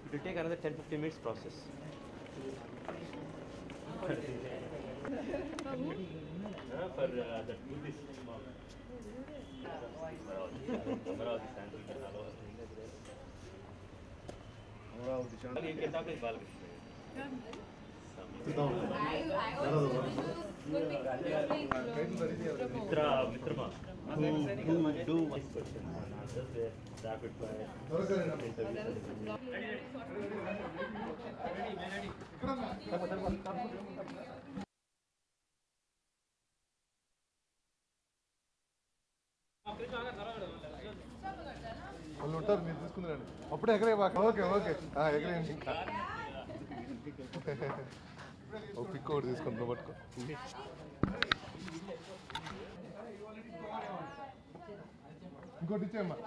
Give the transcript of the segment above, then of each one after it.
It will take another 10-15 minutes process. For the Buddhist monk. Amaravati Central Canal. You can talk with Balakrishna. Mitrama, who do voice questions and answers where rapid fire వాళ్ళు ఉంటారు మీరు తీసుకుందండి అప్పుడే ఎగరే okay okay ఎగరేయండి ఇంకా ఓ pick ఒకటి తీసుకుంటాం పట్టుకో ఇంకోటి ఇచ్చేయమ్మా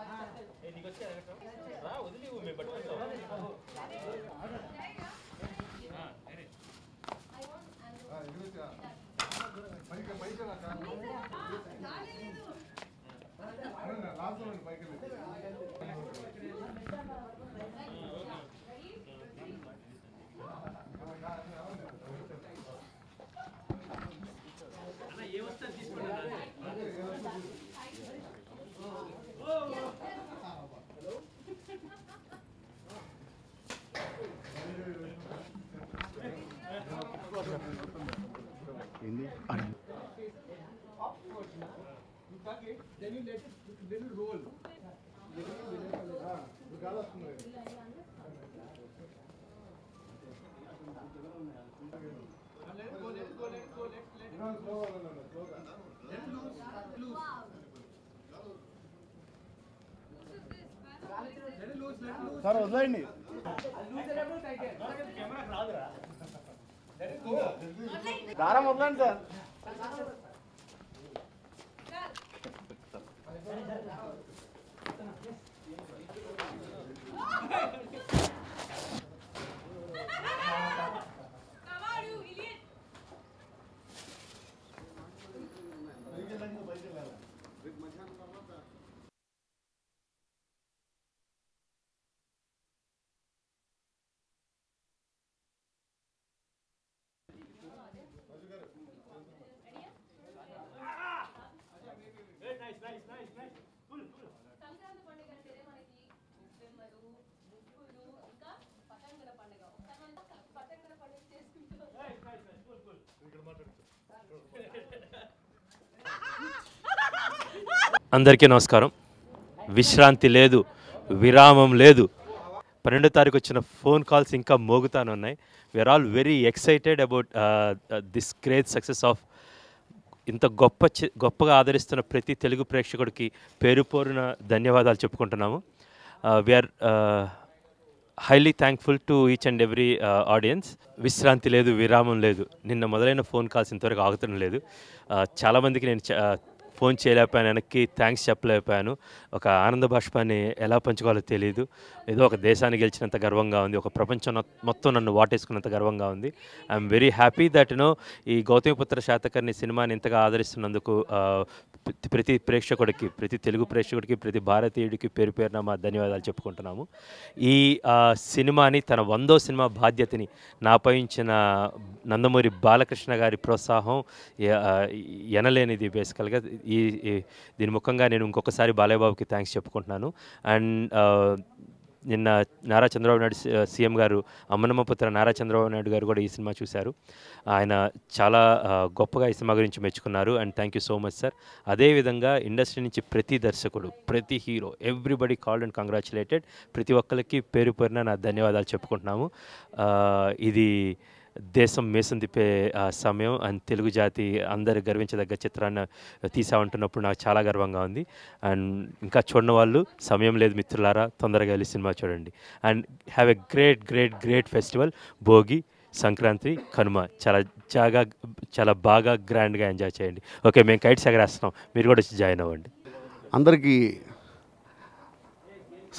Then you let it roll. Sir వదిలేయండి దారం వదలండి సార్ అందరికీ నమస్కారం. విశ్రాంతి లేదు, విరామం లేదు. 12వ తారీఖు వచ్చిన ఫోన్ కాల్స్ ఇంకా మోగుతానే ఉన్నాయి. We are all very excited about this great success of ఇంత గొప్పగా ఆదరిస్తున్న ప్రతి తెలుగు ప్రేక్షకుడికి పేరు పోరున ధన్యవాదాలు చెప్పుకుంటున్నాము. We are highly thankful to each and every audience. విశ్రాంతి లేదు, విరామం లేదు. నిన్న మొదలైన ఫోన్ కాల్స్ ఇంతవరకు ఆగుతడం లేదు. చాలామందికి నేను ఫోన్ చేయలేకపోయాను, వెనక్కి థ్యాంక్స్ చెప్పలేకపోయాను. ఒక ఆనంద బాష్పాన్ని ఎలా పంచుకోవాలో తెలియదు. ఏదో ఒక దేశాన్ని గెలిచినంత గర్వంగా ఉంది, ఒక ప్రపంచం మొత్తం నన్ను వాటేసుకున్నంత గర్వంగా ఉంది. ఐఎమ్ వెరీ హ్యాపీ దట్ ఈ గౌతమిపుత్ర శాతకర్ణి సినిమాని ఇంతగా ఆదరిస్తున్నందుకు ప్రతి ప్రేక్షకుడికి, ప్రతి తెలుగు ప్రేక్షకుడికి, ప్రతి భారతీయుడికి పేరు పేరున మా ధన్యవాదాలు చెప్పుకుంటున్నాము. ఈ సినిమాని తన 100వ సినిమా బాధ్యతని నాపై ఇచ్చిన నందమూరి బాలకృష్ణ గారి ప్రోత్సాహం ఎనలేనిది. బేసికల్గా దీని ముఖంగా నేను ఇంకొకసారి బాలయ్య బాబుకి థ్యాంక్స్ చెప్పుకుంటున్నాను. అండ్ నిన్న నారా చంద్రబాబు నాయుడు సీఎం గారు, అమ్మనమ్మపుత్ర నారా చంద్రబాబు నాయుడు గారు కూడా ఈ సినిమా చూశారు. ఆయన చాలా గొప్పగా ఈ సినిమా గురించి మెచ్చుకున్నారు. And thank you so much sir. అదేవిధంగా ఇండస్ట్రీ నుంచి ప్రతి దర్శకుడు, ప్రతి hero, everybody called and congratulated. ప్రతి ఒక్కరికి పేరు పేరున నా ధన్యవాదాలు చెప్పుకుంటున్నాము. ఇది దేశం మేసం తిప్పే సమయం. అండ్ తెలుగు జాతి అందరు గర్వించదగ్గ చిత్రాన్ని తీసామంటున్నప్పుడు నాకు చాలా గర్వంగా ఉంది. అండ్ ఇంకా చూడని వాళ్ళు సమయం లేదు మిత్రులారా, తొందరగా వెళ్ళి సినిమా చూడండి. And have a great great great festival. Bhogi, Sankranti, Kanuma చాలా బాగా గ్రాండ్గా ఎంజాయ్ చేయండి. ఓకే, మేము కైట్స్ ఎగరేస్తున్నాం, మీరు కూడా వచ్చి జాయిన్ అవ్వండి. అందరికీ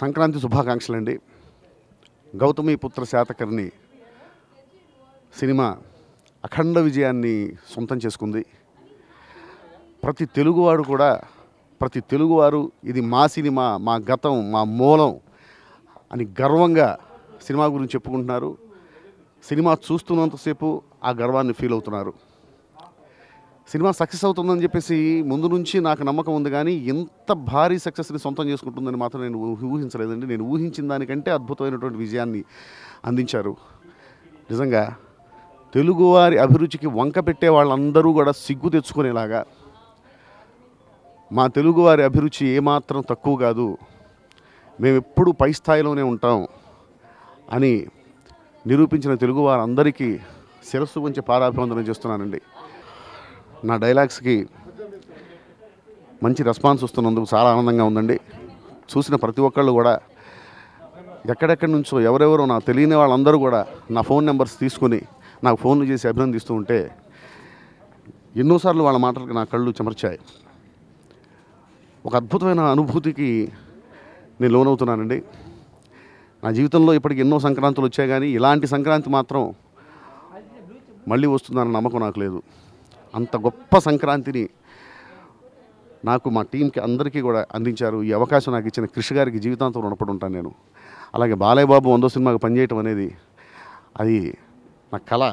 సంక్రాంతి శుభాకాంక్షలు అండి. గౌతమిపుత్ర శాతకర్ణి సినిమా అఖండ విజయాన్ని సొంతం చేసుకుంది. ప్రతి తెలుగువారు ఇది మా సినిమా, మా గతం, మా మూలం అని గర్వంగా సినిమా గురించి చెప్పుకుంటున్నారు. సినిమా చూస్తున్నంతసేపు ఆ గర్వాన్ని ఫీల్ అవుతున్నారు. సినిమా సక్సెస్ అవుతుందని చెప్పేసి ముందు నుంచి నాకు నమ్మకం ఉంది, కానీ ఇంత భారీ సక్సెస్ని సొంతం చేసుకుంటుందని మాత్రం నేను ఊహించలేదండి. నేను ఊహించిన దానికంటే అద్భుతమైనటువంటి విజయాన్ని అందించారు. నిజంగా తెలుగువారి అభిరుచికి వంక పెట్టే వాళ్ళందరూ కూడా సిగ్గు తెచ్చుకునేలాగా, మా తెలుగువారి అభిరుచి ఏమాత్రం తక్కువ కాదు, మేము ఎప్పుడూ పై స్థాయిలోనే ఉంటాం అని నిరూపించిన తెలుగు వారందరికీ శిరస్సు వంచి పాదాభివందనం చేస్తున్నానండి. నా డైలాగ్స్కి మంచి రెస్పాన్స్ వస్తున్నందుకు చాలా ఆనందంగా ఉందండి. చూసిన ప్రతి ఒక్కళ్ళు కూడా ఎక్కడెక్కడి నుంచో ఎవరెవరో నాకు తెలియని వాళ్ళందరూ కూడా నా ఫోన్ నెంబర్స్ తీసుకొని నాకు ఫోన్లు చేసి అభినందిస్తూ ఉంటే ఎన్నోసార్లు వాళ్ళ మాటలకు నా కళ్ళు చెమర్చాయి. ఒక అద్భుతమైన అనుభూతికి నేను లోనవుతున్నానండి. నా జీవితంలో ఇప్పటికి ఎన్నో సంక్రాంతులు వచ్చాయి, కానీ ఇలాంటి సంక్రాంతి మాత్రం మళ్ళీ వస్తుందన్న నమ్మకం నాకు లేదు. అంత గొప్ప సంక్రాంతిని నాకు మా టీంకి అందరికీ కూడా అందించారు. ఈ అవకాశం నాకు ఇచ్చిన కృషి గారికి జీవితాంతం రుణపడి ఉంటాను నేను. అలాగే బాలయ్య బాబు 100 సినిమాకి పనిచేయటం అనేది అది నా కళ.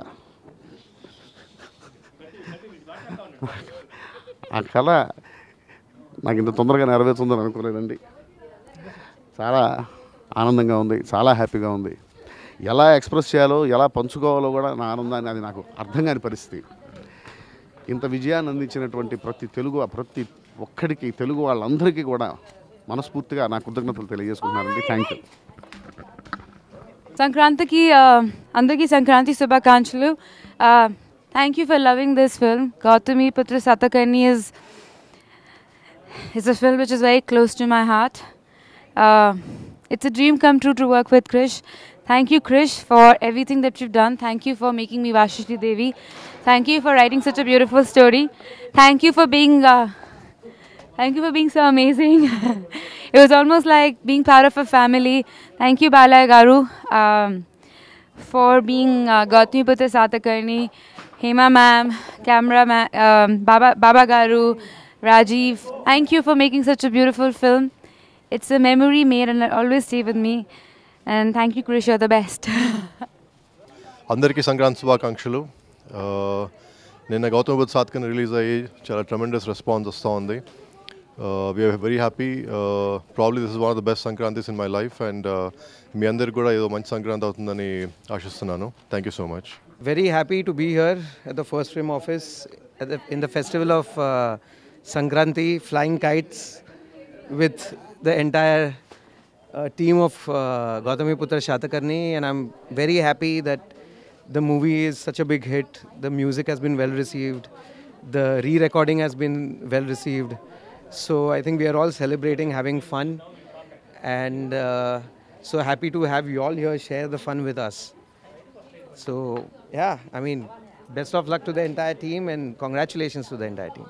ఆ కళ నాకు ఇంత తొందరగా నెరవేరుతుందని అనుకోలేదండి. చాలా ఆనందంగా ఉంది, చాలా హ్యాపీగా ఉంది. ఎలా ఎక్స్ప్రెస్ చేయాలో, ఎలా పంచుకోవాలో కూడా నా ఆనందాన్ని అది నాకు అర్థం కాని పరిస్థితి. ఇంత విజయాన్ని అందించినటువంటి ప్రతి ఒక్కడికి, తెలుగు వాళ్ళందరికీ కూడా మనస్ఫూర్తిగా నా కృతజ్ఞతలు తెలియజేసుకుంటున్నానండి. Thank you. సంక్రాంతికి అందరికీ సంక్రాంతి శుభాకాంక్షలు. Thank you for loving this film. Gautamiputra Satakarni is a film which is very close to my heart. It's a dream come true to work with Krish. Thank you, Krish, for everything that you've done. Thank you for making me Vashishti Devi. Thank you for writing such a beautiful story. Thank you for being so amazing. It was almost like being part of a family. Thank you, Balaya Garu, for being Gautamiputra Satakarni, Hema ma'am, camera Baba Garu, Rajiv. Thank you for making such a beautiful film. It's a memory made and it'll always stay with me. And thank you, Krish, you're the best. అందరికీ సంక్రాంతి శుభాకాంక్షలు. నిన్న Gautamiputra Satakarni release అయ్యి చాలా tremendous response వస్తూ ఉంది. We are very happy. Probably this is one of the best Sankrantis in my life. And మీ అందరికి కూడా ఏదో మంచి సంక్రాంతి అవుతుందని ఆశిస్తున్నాను. Thank you so much. Very happy to be here at the First Frame office in the festival of Sankranti, flying kites with the entire team of Gautamiputra Satakarni, and I'm very happy that the movie is such a big hit. The music has been well received. The re-recording has been well received. So I think we are all celebrating, having fun, and so happy to have you all here share the fun with us. So yeah, I mean, best of luck to the entire team and congratulations to the entire team.